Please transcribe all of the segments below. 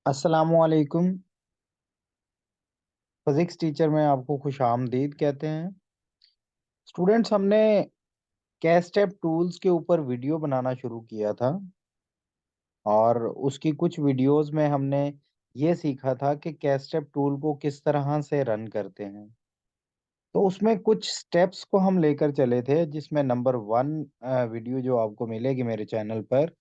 अस्सलामुअलैकुम। Physics teacher में आपको खुश आमदीद कहते हैं। स्टूडेंट्स, हमने कैस्टेप टूल्स के ऊपर वीडियो बनाना शुरू किया था और उसकी कुछ वीडियोस में हमने ये सीखा था कि कैस्टेप टूल को किस तरह से रन करते हैं। तो उसमें कुछ स्टेप्स को हम लेकर चले थे, जिसमें नंबर वन वीडियो जो आपको मिलेगी मेरे चैनल पर,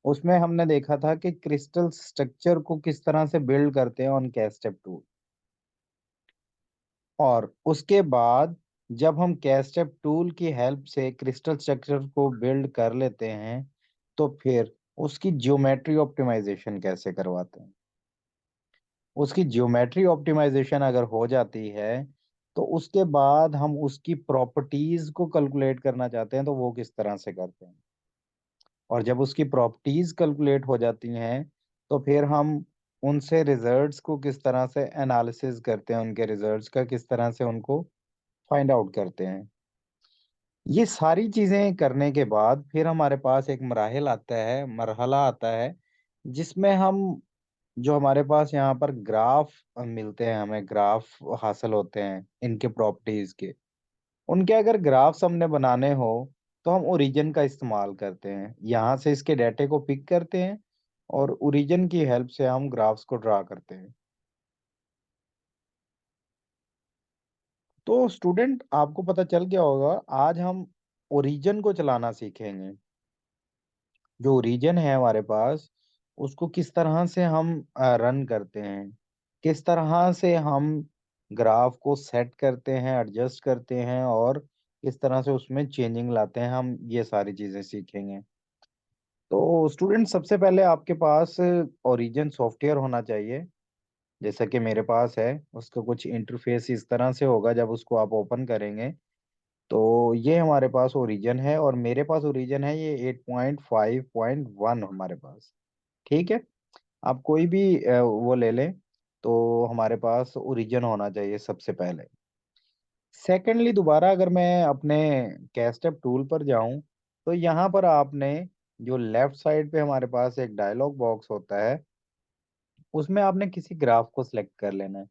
उसमें हमने देखा था कि क्रिस्टल स्ट्रक्चर को किस तरह से बिल्ड करते हैं ऑन कैस्टेप टूल। और उसके बाद जब हम कैस्टेप टूल की हेल्प से क्रिस्टल स्ट्रक्चर को बिल्ड कर लेते हैं, तो फिर उसकी ज्योमेट्री ऑप्टिमाइजेशन कैसे करवाते हैं। उसकी ज्योमेट्री ऑप्टिमाइजेशन अगर हो जाती है, तो उसके बाद हम उसकी प्रॉपर्टीज को कैलकुलेट करना चाहते हैं, तो वो किस तरह से करते हैं। और जब उसकी प्रॉपर्टीज कैलकुलेट हो जाती हैं, तो फिर हम उनसे रिजल्ट्स को किस तरह से एनालिसिस करते हैं, उनके रिजल्ट्स का किस तरह से उनको फाइंड आउट करते हैं। ये सारी चीजें करने के बाद फिर हमारे पास एक मरहला आता है, जिसमें हम जो हमारे पास यहाँ पर ग्राफ मिलते हैं, हमें ग्राफ हासिल होते हैं इनके प्रॉपर्टीज के। उनके अगर ग्राफ्स हमने बनाने हो, तो हम ओरिजिन का इस्तेमाल करते हैं, यहाँ से इसके डाटे को पिक करते हैं और ओरिजिन की हेल्प से हम ग्राफ्स को ड्रा करते हैं। तो स्टूडेंट, आपको पता चल गया होगा, आज हम ओरिजिन को चलाना सीखेंगे। जो ओरिजिन है हमारे पास, उसको किस तरह से हम रन करते हैं, किस तरह से हम ग्राफ को सेट करते हैं, एडजस्ट करते हैं, और किस तरह से उसमें चेंजिंग लाते हैं, हम ये सारी चीजें सीखेंगे। तो स्टूडेंट, सबसे पहले आपके पास ओरिजिन सॉफ्टवेयर होना चाहिए, जैसा कि मेरे पास है। उसका कुछ इंटरफेस इस तरह से होगा, जब उसको आप ओपन करेंगे, तो ये हमारे पास ओरिजिन है, और मेरे पास ओरिजिन है ये 8.5.1 हमारे पास। ठीक है। आप कोई भी वो ले लें, तो हमारे पास ओरिजिन होना चाहिए सबसे पहले। सेकेंडली, दोबारा अगर मैं अपने कैस्टअप टूल पर जाऊं, तो यहाँ पर आपने जो लेफ्ट साइड पे हमारे पास एक डायलॉग बॉक्स होता है, उसमें आपने किसी ग्राफ को सिलेक्ट कर लेना है।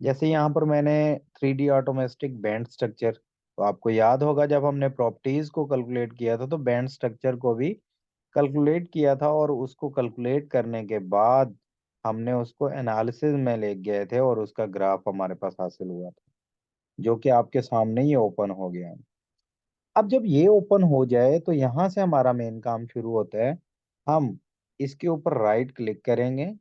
जैसे यहाँ पर मैंने 3D ऑटोमेटिक बैंड स्ट्रक्चर, तो आपको याद होगा जब हमने प्रॉपर्टीज को कैलकुलेट किया था, तो बैंड स्ट्रक्चर को भी कैलकुलेट किया था, और उसको कैलकुलेट करने के बाद हमने उसको एनालिसिस में ले गए थे, और उसका ग्राफ हमारे पास हासिल हुआ था, जो कि आपके सामने ही ओपन हो गया है। अब जब ये ओपन हो जाए, तो यहाँ से हमारा मेन काम शुरू होता है। हम इसके ऊपर राइट क्लिक करेंगे,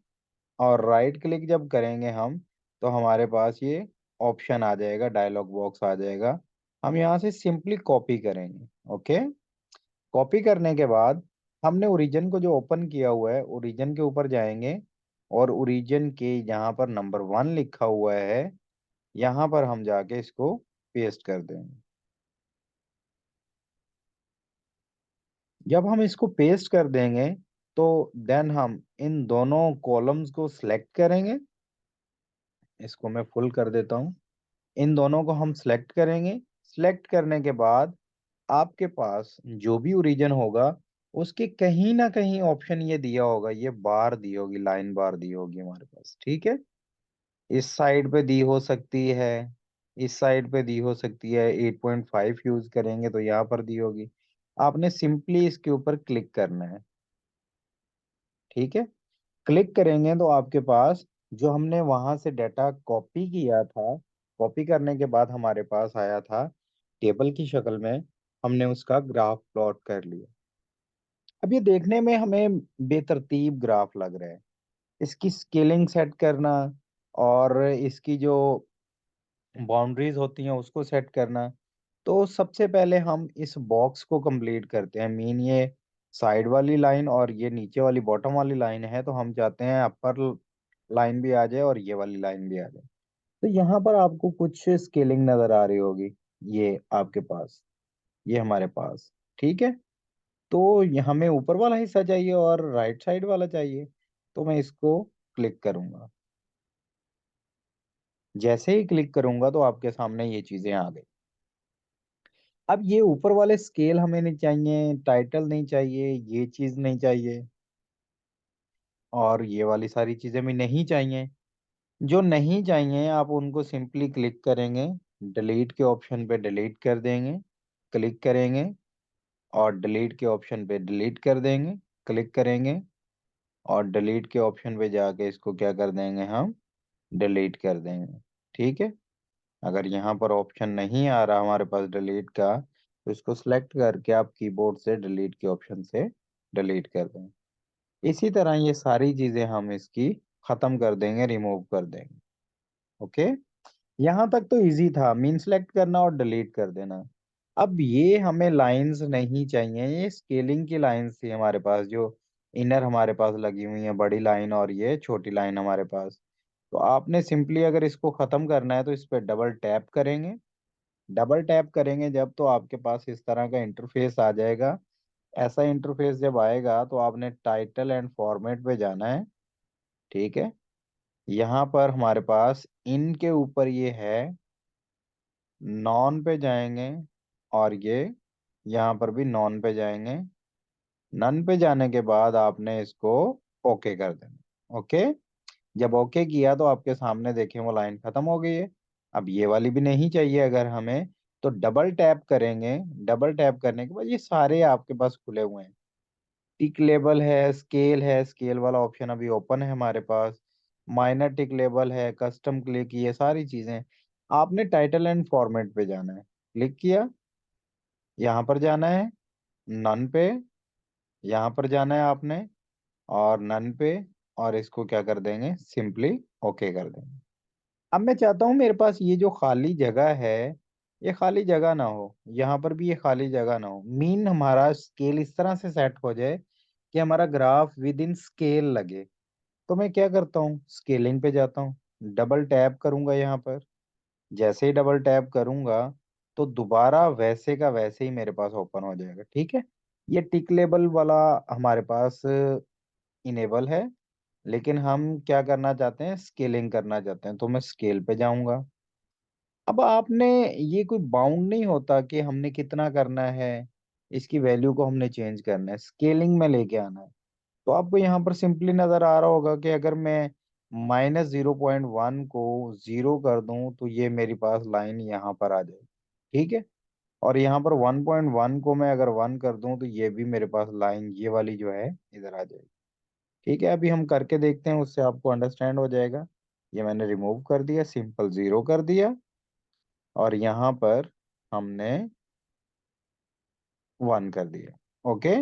और राइट क्लिक जब करेंगे हम, तो हमारे पास ये ऑप्शन आ जाएगा, डायलॉग बॉक्स आ जाएगा। हम यहाँ से सिंपली कॉपी करेंगे। ओके। कॉपी करने के बाद हमने ओरिजिन को जो ओपन किया हुआ है, ओरिजिन के ऊपर जाएंगे, और ओरिजिन के यहाँ पर नंबर वन लिखा हुआ है, यहाँ पर हम जाके इसको पेस्ट कर देंगे। जब हम इसको पेस्ट कर देंगे, तो देन हम इन दोनों कॉलम्स को सिलेक्ट करेंगे। इसको मैं फुल कर देता हूँ। इन दोनों को हम सिलेक्ट करेंगे। सिलेक्ट करने के बाद आपके पास जो भी ओरिजिन होगा, उसके कहीं ना कहीं ऑप्शन ये दिया होगा, ये बार दी होगी, लाइन बार दी होगी हमारे पास। ठीक है। इस साइड पे दी हो सकती है, इस साइड पे दी हो सकती है। 8.5 यूज करेंगे तो यहाँ पर दी होगी। आपने सिंपली इसके ऊपर क्लिक करना है। ठीक है। क्लिक करेंगे तो आपके पास जो हमने वहां से डाटा कॉपी किया था, कॉपी करने के बाद हमारे पास आया था टेबल की शक्ल में, हमने उसका ग्राफ प्लॉट कर लिया। अब ये देखने में हमें बेतरतीब ग्राफ लग रहा है। इसकी स्केलिंग सेट करना, और इसकी जो बाउंड्रीज होती हैं उसको सेट करना। तो सबसे पहले हम इस बॉक्स को कंप्लीट करते हैं। मीन ये साइड वाली लाइन और ये नीचे वाली बॉटम वाली लाइन है, तो हम चाहते हैं अपर लाइन भी आ जाए और ये वाली लाइन भी आ जाए। तो यहाँ पर आपको कुछ स्केलिंग नजर आ रही होगी, ये आपके पास, ये हमारे पास। ठीक है। तो हमें ऊपर वाला हिस्सा चाहिए और राइट साइड वाला चाहिए, तो मैं इसको क्लिक करूंगा। जैसे ही क्लिक करूंगा, तो आपके सामने ये चीजें आ गई। अब ये ऊपर वाले स्केल हमें नहीं चाहिए, टाइटल नहीं चाहिए, ये चीज नहीं चाहिए। और ये वाली सारी चीजें भी नहीं चाहिए। जो नहीं चाहिए आप उनको सिंपली क्लिक करेंगे, डिलीट के ऑप्शन पे डिलीट कर देंगे, क्लिक करेंगे, और डिलीट के ऑप्शन पे डिलीट कर देंगे, क्लिक करेंगे, और डिलीट के ऑप्शन पे जाके इसको क्या कर देंगे हम, डिलीट कर देंगे। ठीक है। अगर यहाँ पर ऑप्शन नहीं आ रहा हमारे पास डिलीट का, तो इसको सिलेक्ट करके आप कीबोर्ड से डिलीट के ऑप्शन से डिलीट कर दें। इसी तरह ये सारी चीजें हम इसकी खत्म कर देंगे, रिमूव कर देंगे। ओके। यहाँ तक तो इजी था, मीन सेलेक्ट करना और डिलीट कर देना। अब ये हमें लाइंस नहीं चाहिए, ये स्केलिंग की लाइंस थी हमारे पास, जो इनर हमारे पास लगी हुई है, बड़ी लाइन और ये छोटी लाइन हमारे पास। तो आपने सिंपली अगर इसको खत्म करना है तो इस पर डबल टैप करेंगे। डबल टैप करेंगे जब, तो आपके पास इस तरह का इंटरफेस आ जाएगा। ऐसा इंटरफेस जब आएगा तो आपने टाइटल एंड फॉर्मेट पे जाना है। ठीक है। यहाँ पर हमारे पास इन के ऊपर ये है, नॉन पे जाएंगे, और ये यहाँ पर भी नॉन पे जाएंगे। नन पे जाने के बाद आपने इसको ओके कर देना। ओके। जब ओके किया तो आपके सामने देखें वो लाइन खत्म हो गई है। अब ये वाली भी नहीं चाहिए अगर हमें, तो डबल टैप करेंगे। डबल टैप करने के बाद ये सारे आपके पास खुले हुए हैं। टिक लेबल है, स्केल वाला ऑप्शन अभी ओपन है हमारे पास। माइनर टिक लेबल है, कस्टम क्लिक, ये सारी चीजें। आपने टाइटल एंड फॉर्मेट पे जाना है, क्लिक किया, यहाँ पर जाना है, नन पे, यहाँ पर जाना है आपने, और नन पे, और इसको क्या कर देंगे, सिंपली ओके कर देंगे। अब मैं चाहता हूँ मेरे पास ये जो खाली जगह है, ये खाली जगह ना हो, यहाँ पर भी ये खाली जगह ना हो। मीन हमारा स्केल इस तरह से सेट हो जाए कि हमारा ग्राफ विद इन स्केल लगे। तो मैं क्या करता हूँ, स्केलिंग पे जाता हूँ, डबल टैप करूंगा यहाँ पर। जैसे ही डबल टैप करूंगा तो दोबारा वैसे का वैसे ही मेरे पास ओपन हो जाएगा। ठीक है। ये टिक लेबल वाला हमारे पास इनेबल है, लेकिन हम क्या करना चाहते हैं, स्केलिंग करना चाहते हैं, तो मैं स्केल पे जाऊंगा। अब आपने, ये कोई बाउंड नहीं होता कि हमने कितना करना है, इसकी वैल्यू को हमने चेंज करना है, स्केलिंग में लेके आना है। तो आपको यहाँ पर सिंपली नजर आ रहा होगा कि अगर मैं -0.1 को 0 कर दूं तो ये मेरी पास लाइन यहाँ पर आ जाएगी। ठीक है। और यहाँ पर 1.1 को मैं अगर 1 कर दूं तो ये भी मेरे पास लाइन ये वाली जो है इधर आ जाएगी। ठीक है। अभी हम करके देखते हैं, उससे आपको अंडरस्टैंड हो जाएगा। ये मैंने रिमूव कर दिया, सिंपल 0 कर दिया, और यहाँ पर हमने 1 कर दिया। ओके।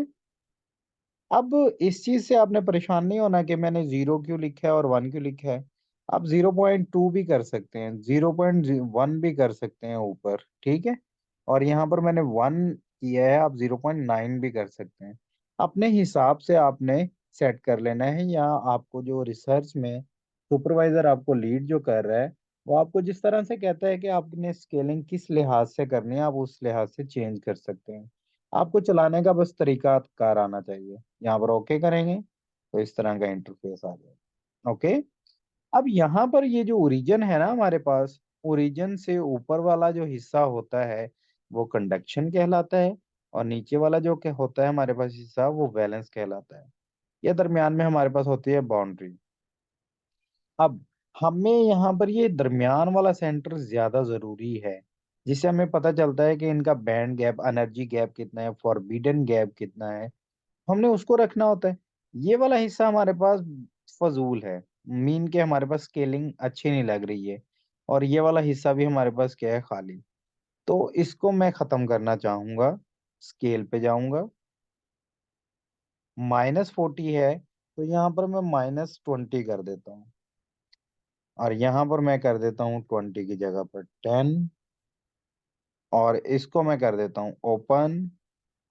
अब इस चीज से आपने परेशान नहीं होना कि मैंने 0 क्यों लिखा है और 1 क्यों लिखा है। आप 0.2 भी कर सकते हैं, 0.1 भी कर सकते हैं ऊपर। ठीक है। और यहाँ पर मैंने 1 किया है, आप 0.9 भी कर सकते हैं। अपने हिसाब से आपने सेट कर लेना है, या आपको जो रिसर्च में सुपरवाइजर आपको लीड जो कर रहा है, वो आपको जिस तरह से कहता है कि आपने स्केलिंग किस लिहाज से करनी है, आप उस लिहाज से चेंज कर सकते हैं। आपको चलाने का बस तरीका कार आना चाहिए। यहाँ पर ओके करेंगे तो इस तरह का इंटरफेस आ जाएगा। ओके। अब यहाँ पर ये जो ओरिजिन है ना हमारे पास, ओरिजिन से ऊपर वाला जो हिस्सा होता है वो कंडक्शन कहलाता है, और नीचे वाला जो क्या होता है हमारे पास हिस्सा, वो वैलेंस कहलाता है। या दरमियान में हमारे पास होती है बाउंड्री। अब हमें यहाँ पर ये दरमियान वाला सेंटर ज्यादा जरूरी है, जिससे हमें पता चलता है कि इनका बैंड गैप, एनर्जी गैप कितना है, फॉरबिडन गैप कितना है, हमने उसको रखना होता है। ये वाला हिस्सा हमारे पास फजूल है, मीन के हमारे पास स्केलिंग अच्छी नहीं लग रही है, और ये वाला हिस्सा भी हमारे पास क्या है, खाली। तो इसको मैं खत्म करना चाहूंगा, स्केल पे जाऊंगा, -40 है तो यहाँ पर मैं -20 कर देता हूँ, और यहाँ पर मैं कर देता हूँ 20 की जगह पर 10, और इसको मैं कर देता हूँ ओपन।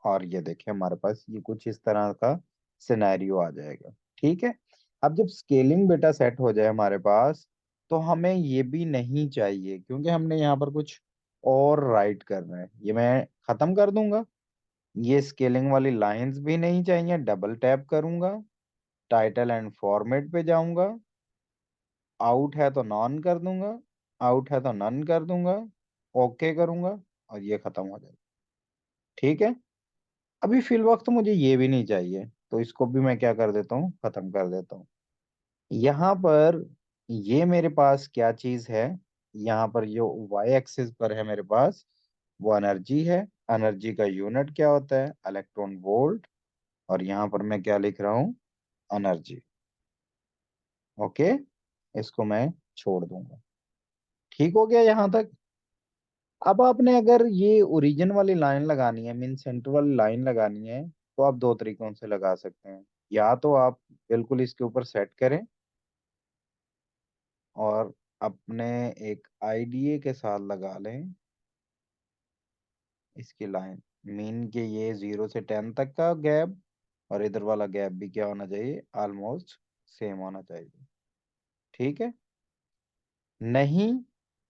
और ये देखिए हमारे पास ये कुछ इस तरह का सिनेरियो आ जाएगा। ठीक है। अब जब स्केलिंग बेटा सेट हो जाए हमारे पास, तो हमें ये भी नहीं चाहिए, क्योंकि हमने यहाँ पर कुछ और राइट करना है, ये मैं खत्म कर दूंगा। ये स्केलिंग वाली लाइंस भी नहीं चाहिए, डबल टैप करूंगा, टाइटल एंड फॉर्मेट पे जाऊंगा, आउट है तो नॉन कर दूंगा, आउट है तो नन कर दूंगा, ओके करूंगा, और ये खत्म हो जाएगा। ठीक है। अभी फिल वक्त मुझे ये भी नहीं चाहिए, तो इसको भी मैं क्या कर देता हूँ, खत्म कर देता हूँ। यहाँ पर ये मेरे पास क्या चीज है, यहाँ पर जो वाई एक्सिस पर है मेरे पास, वो एनर्जी है। एनर्जी का यूनिट क्या होता है, इलेक्ट्रॉन वोल्ट। और यहाँ पर मैं क्या लिख रहा हूँ, एनर्जी। ओके, इसको मैं छोड़ दूंगा। ठीक हो गया यहाँ तक। अब आपने अगर ये ओरिजिन वाली लाइन लगानी है, मीन सेंटर वाली लाइन लगानी है, तो आप दो तरीकों से लगा सकते हैं। या तो आप बिल्कुल इसके ऊपर सेट करें और अपने एक आईडीए के साथ लगा लें इसकी लाइन, मीन के ये 0 से 10 तक का गैप, और इधर वाला गैप भी क्या होना चाहिए, ऑलमोस्ट सेम होना चाहिए। ठीक है। नहीं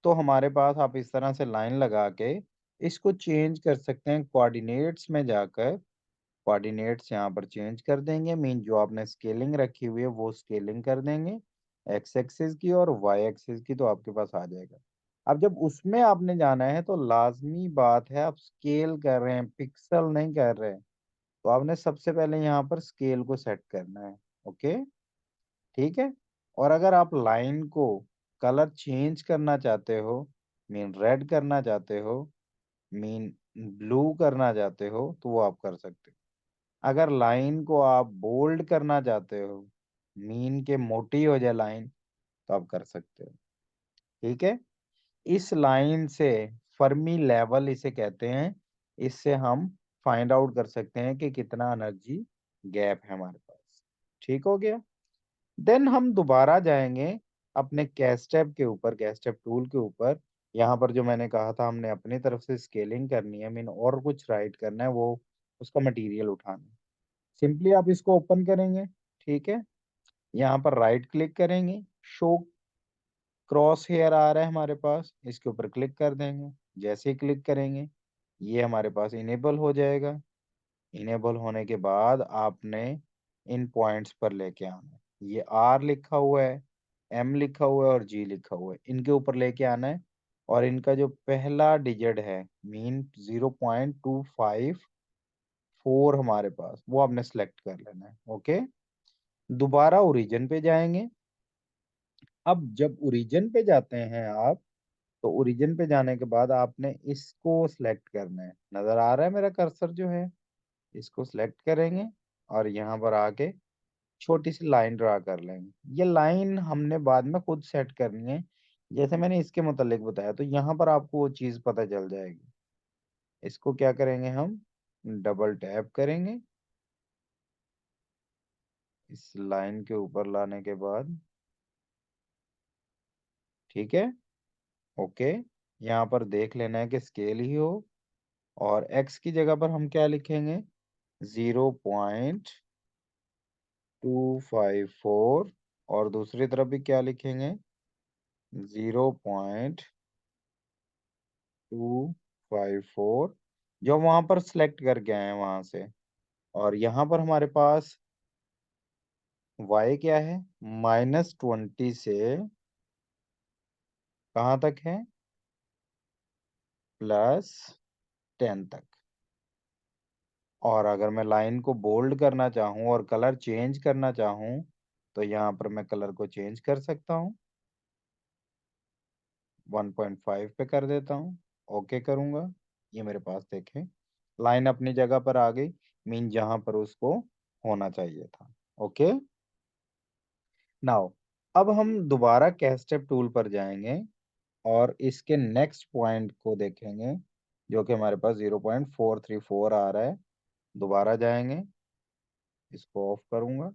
तो हमारे पास आप इस तरह से लाइन लगा के इसको चेंज कर सकते हैं कोऑर्डिनेट्स में जाकर। कोऑर्डिनेट्स यहाँ पर चेंज कर देंगे, मीन जो आपने स्केलिंग रखी हुई है वो स्केलिंग कर देंगे एक्स एक्सिस की और वाई एक्सिस की, तो आपके पास आ जाएगा। अब जब उसमें आपने जाना है तो लाजमी बात है, आप स्केल कर रहे हैं, पिक्सल नहीं कर रहे हैं, तो आपने सबसे पहले यहाँ पर स्केल को सेट करना है। ओके, ठीक है। और अगर आप लाइन को कलर चेंज करना चाहते हो, मीन रेड करना चाहते हो, मीन ब्लू करना चाहते हो, तो वो आप कर सकते हो। अगर लाइन को आप बोल्ड करना चाहते हो, मीन के मोटी हो जाए लाइन, तो आप कर सकते हो। ठीक है। इस लाइन से फर्मी लेवल इसे कहते हैं, इससे हम फाइंड आउट कर सकते हैं कि कितना एनर्जी गैप है हमारे पास। ठीक हो गया। देन हम दोबारा जाएंगे अपने कैस्टेप के ऊपर, कैस्टेप टूल के ऊपर। यहाँ पर जो मैंने कहा था हमने अपनी तरफ से स्केलिंग करनी है, मीन और कुछ राइट करना है, वो उसका मटेरियल उठाना है। सिंपली आप इसको ओपन करेंगे। ठीक है। यहाँ पर राइट क्लिक करेंगे, शो क्रॉस हेयर आ रहा है हमारे पास, इसके ऊपर क्लिक कर देंगे। जैसे ही क्लिक करेंगे ये हमारे पास इनेबल हो जाएगा। इनेबल होने के बाद आपने इन पॉइंट्स पर लेके आना है। ये आर लिखा हुआ है, एम लिखा हुआ है और जी लिखा हुआ है, इनके ऊपर लेके आना है। और इनका जो पहला डिजिट है, मीन 0.254 हमारे पास, वो आपने सेलेक्ट कर लेना है। ओके। दोबारा ओरिजिन पे जाएंगे। अब जब ओरिजिन पे जाते हैं आप, तो ओरिजिन पे जाने के बाद आपने इसको सिलेक्ट करना है। नजर आ रहा है मेरा कर्सर जो है, इसको सिलेक्ट करेंगे और यहाँ पर आके छोटी सी लाइन ड्रा कर लेंगे। ये लाइन हमने बाद में खुद सेट करनी है, जैसे मैंने इसके मुतालिक बताया, तो यहाँ पर आपको वो चीज़ पता चल जाएगी। इसको क्या करेंगे हम, डबल टैप करेंगे इस लाइन के ऊपर लाने के बाद। ठीक है। ओके। यहाँ पर देख लेना है कि स्केल ही हो, और एक्स की जगह पर हम क्या लिखेंगे, 0.254। और दूसरी तरफ भी क्या लिखेंगे, 0.254, जो वहां पर सिलेक्ट करके आए हैं वहां से। और यहाँ पर हमारे पास y क्या है, -20 से कहाँ तक है, +10 तक। और अगर मैं लाइन को बोल्ड करना चाहूँ और कलर चेंज करना चाहूँ, तो यहाँ पर मैं कलर को चेंज कर सकता हूँ। 1.5 पे कर देता हूँ, ओके करूँगा। ये मेरे पास देखें लाइन अपनी जगह पर आ गई, मीन जहां पर उसको होना चाहिए था। ओके। नाउ अब हम दोबारा कैस्टेप टूल पर जाएंगे और इसके नेक्स्ट पॉइंट को देखेंगे, जो कि हमारे पास 0.434 आ रहा है। दोबारा जाएंगे, इसको ऑफ करूंगा,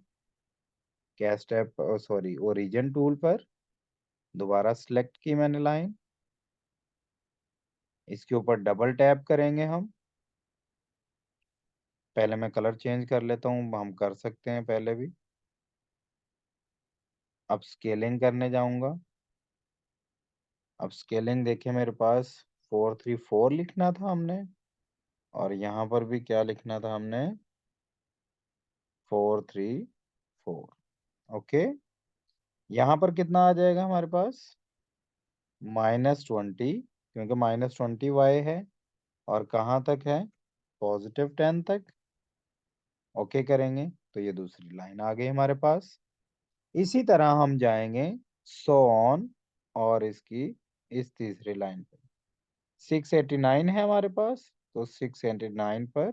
कैस्टेप सॉरी ओरिजिन टूल पर दोबारा सिलेक्ट की मैंने लाइन, इसके ऊपर डबल टैप करेंगे हम। पहले मैं कलर चेंज कर लेता हूँ, हम कर सकते हैं पहले भी। अब स्केलिंग करने जाऊंगा। अब स्केलिंग देखिए मेरे पास 434 लिखना था हमने, और यहाँ पर भी क्या लिखना था हमने, 434। ओके। यहाँ पर कितना आ जाएगा हमारे पास, -20, क्योंकि -20 y है। और कहाँ तक है, +10 तक। ओके करेंगे। तो ये दूसरी लाइन आ गई हमारे पास। इसी तरह हम जाएंगे सो ऑन, और इसकी इस तीसरी लाइन पे 689 है हमारे पास, तो 689 पर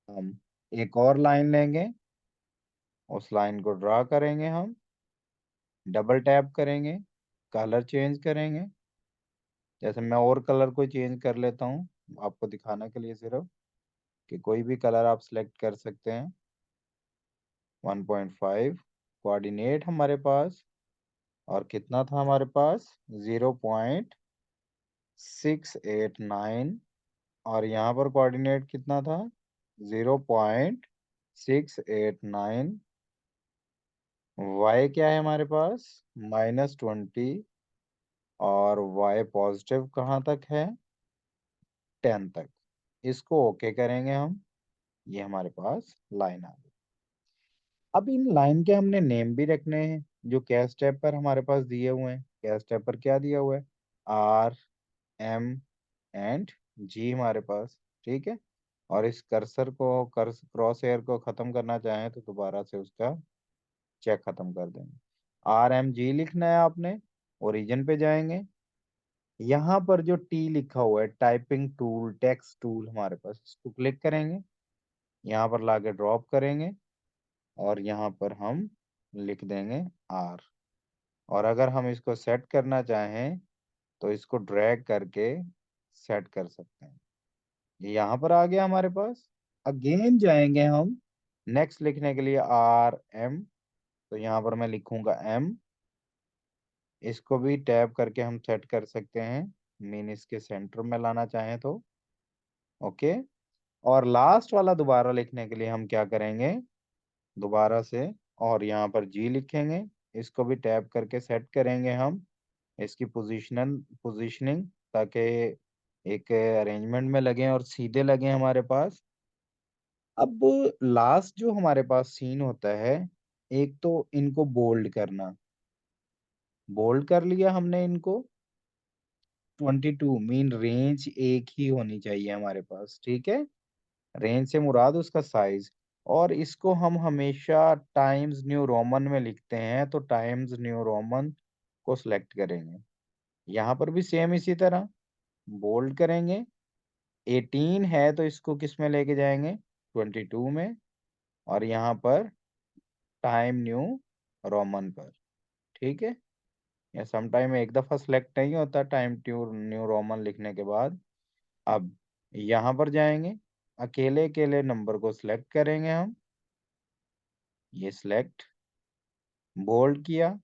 हम एक और लाइन लेंगे, उस लाइन को ड्रा करेंगे हम, डबल टैप करेंगे, कलर चेंज करेंगे। जैसे मैं और कलर को चेंज कर लेता हूँ आपको दिखाने के लिए, सिर्फ कि कोई भी कलर आप सिलेक्ट कर सकते हैं। 1.5 कोऑर्डिनेट हमारे पास, और कितना था हमारे पास 0.689, और यहाँ पर कोऑर्डिनेट कितना था 0.689। वाई क्या है हमारे पास -20, और वाई पॉजिटिव कहाँ तक है 10 तक। इसको ओके करेंगे हम, ये हमारे पास लाइन आ गई। अब इन लाइन के हमने नेम भी रखने हैं, जो कैश टैब पर हमारे पास दिए हुए हैं। कैश टैब पर क्या दिया हुआ है, आर, एम एंड जी हमारे पास, ठीक है। और इस कर्सर को, क्रॉस हेयर को खत्म करना चाहें तो दोबारा से उसका चेक खत्म कर देंगे। आर एम जी लिखना है आपने, ओरिजिन पे जाएंगे। यहाँ पर जो टी लिखा हुआ है, टाइपिंग टूल, टेक्स्ट टूल हमारे पास, इसको क्लिक करेंगे, यहाँ पर लाके ड्रॉप करेंगे, और यहाँ पर हम लिख देंगे आर। और अगर हम इसको सेट करना चाहें तो इसको ड्रैग करके सेट कर सकते हैं। ये यहाँ पर आ गया हमारे पास। अगेन जाएंगे हम नेक्स्ट लिखने के लिए, आर एम, तो यहाँ पर मैं लिखूंगा एम। इसको भी टैब करके हम सेट कर सकते हैं, मीन इसके सेंटर में लाना चाहें तो ओके। और लास्ट वाला दोबारा लिखने के लिए हम क्या करेंगे, दोबारा से, और यहाँ पर जी लिखेंगे, इसको भी टैब करके सेट करेंगे हम, इसकी पोजीशनिंग, ताकि एक अरेंजमेंट में लगे और सीधे लगे हमारे पास। अब लास्ट जो हमारे पास सीन होता है, एक तो इनको बोल्ड करना, बोल्ड कर लिया हमने इनको। 22 मीन रेंज एक ही होनी चाहिए हमारे पास, ठीक है। रेंज से मुराद उसका साइज। और इसको हम हमेशा टाइम्स न्यू रोमन में लिखते हैं, तो टाइम्स न्यू रोमन को सिलेक्ट करेंगे। यहाँ पर भी सेम इसी तरह बोल्ड करेंगे। 18 है तो इसको किस में लेके जाएंगे, 22 में, और यहाँ पर टाइम न्यू रोमन पर, ठीक है। या सम टाइम एक दफा सिलेक्ट नहीं होता टाइम न्यू न्यू रोमन लिखने के बाद। अब यहाँ पर जाएंगे, अकेले अकेले नंबर को सिलेक्ट करेंगे हम, ये सिलेक्ट, बोल्ड किया,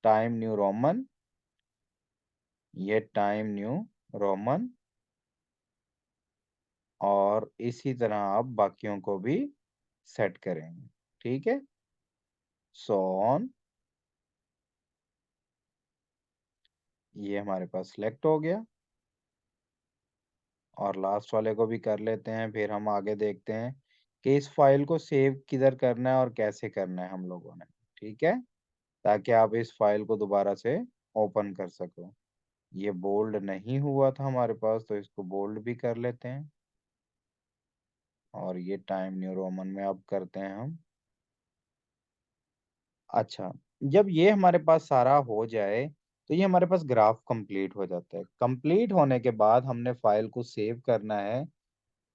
टाइम न्यू रोमन, ये टाइम न्यू रोमन, और इसी तरह आप बाकियों को भी सेट करेंगे, ठीक है। सो ऑन, ये हमारे पास सिलेक्ट हो गया। और लास्ट वाले को भी कर लेते हैं, फिर हम आगे देखते हैं कि इस फाइल को सेव किधर करना है और कैसे करना है हम लोगों ने, ठीक है, ताकि आप इस फाइल को दोबारा से ओपन कर सको। ये बोल्ड नहीं हुआ था हमारे पास, तो इसको बोल्ड भी कर लेते हैं, और ये टाइम न्यू रोमन में अब करते हैं हम। अच्छा, जब ये हमारे पास सारा हो जाए तो ये हमारे पास ग्राफ कंप्लीट हो जाता है। कंप्लीट होने के बाद हमने फाइल को सेव करना है,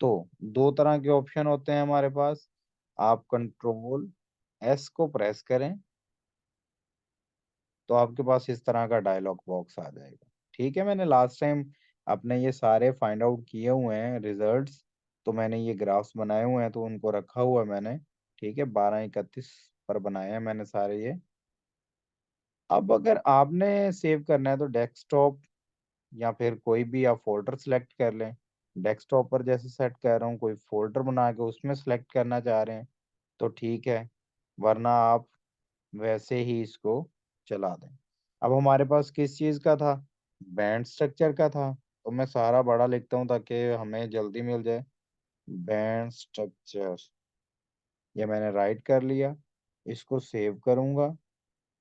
तो दो तरह के ऑप्शन होते हैं हमारे पास। आप कंट्रोल एस को प्रेस करें तो आपके पास इस तरह का डायलॉग बॉक्स आ जाएगा, ठीक है। मैंने लास्ट टाइम अपने ये सारे फाइंड आउट किए हुए हैं रिजल्ट्स, तो मैंने ये ग्राफ्स बनाए हुए हैं, तो उनको रखा हुआ है मैंने, ठीक है। 1231 पर बनाए हैं मैंने सारे ये। अब अगर आपने सेव करना है तो डेस्कटॉप या फिर कोई भी आप फोल्डर सेलेक्ट कर लें। डेस्कटॉप पर जैसे सेट कर रहा हूँ, कोई फोल्डर बना के उसमें सेलेक्ट करना चाह रहे हैं तो ठीक है, वरना आप वैसे ही इसको चला दें। अब हमारे पास किस चीज़ का था, बैंड स्ट्रक्चर का था, तो मैं सारा बड़ा लिखता हूँ ताकि हमें जल्दी मिल जाए। बैंड स्ट्रक्चर, ये मैंने राइट कर लिया, इसको सेव करूंगा,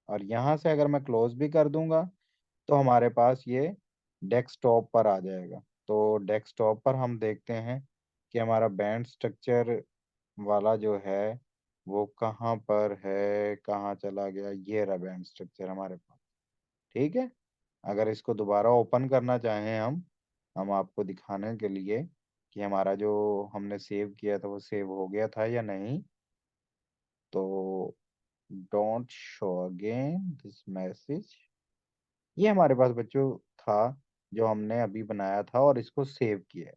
और यहाँ से अगर मैं क्लोज भी कर दूंगा तो हमारे पास ये डेस्कटॉप पर आ जाएगा। तो डेस्कटॉप पर हम देखते हैं कि हमारा बैंड स्ट्रक्चर वाला जो है वो कहाँ पर है, कहाँ चला गया, ये रहा बैंड स्ट्रक्चर हमारे पास। ठीक है। अगर इसको दोबारा ओपन करना चाहें हम आपको दिखाने के लिए कि हमारा जो हमने सेव किया था वो सेव हो गया था या नहीं, तो don't show again this message, ये हमारे पास बच्चों था जो हमने अभी बनाया था और इसको सेव किया है।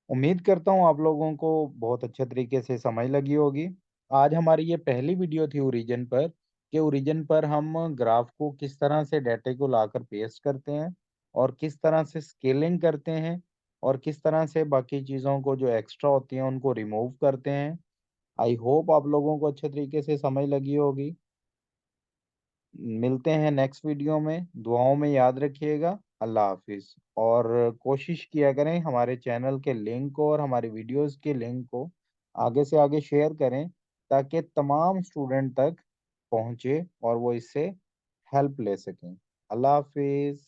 उम्मीद करता हूँ आप लोगों को बहुत अच्छे तरीके से समझ लगी होगी। आज हमारी ये पहली वीडियो थी ओरिजिन पर, कि ओरिजिन पर हम ग्राफ को किस तरह से डाटे को लाकर पेस्ट करते हैं और किस तरह से स्केलिंग करते हैं और किस तरह से बाकी चीज़ों को जो एक्स्ट्रा होती हैं उनको रिमूव करते हैं। आई होप आप लोगों को अच्छे तरीके से समझ लगी होगी। मिलते हैं नेक्स्ट वीडियो में, दुआओं में याद रखिएगा। अल्लाह हाफिज। और कोशिश किया करें हमारे चैनल के लिंक को और हमारी वीडियोस के लिंक को आगे से आगे शेयर करें, ताकि तमाम स्टूडेंट तक पहुंचे और वो इससे हेल्प ले सकें। अल्लाह हाफिज।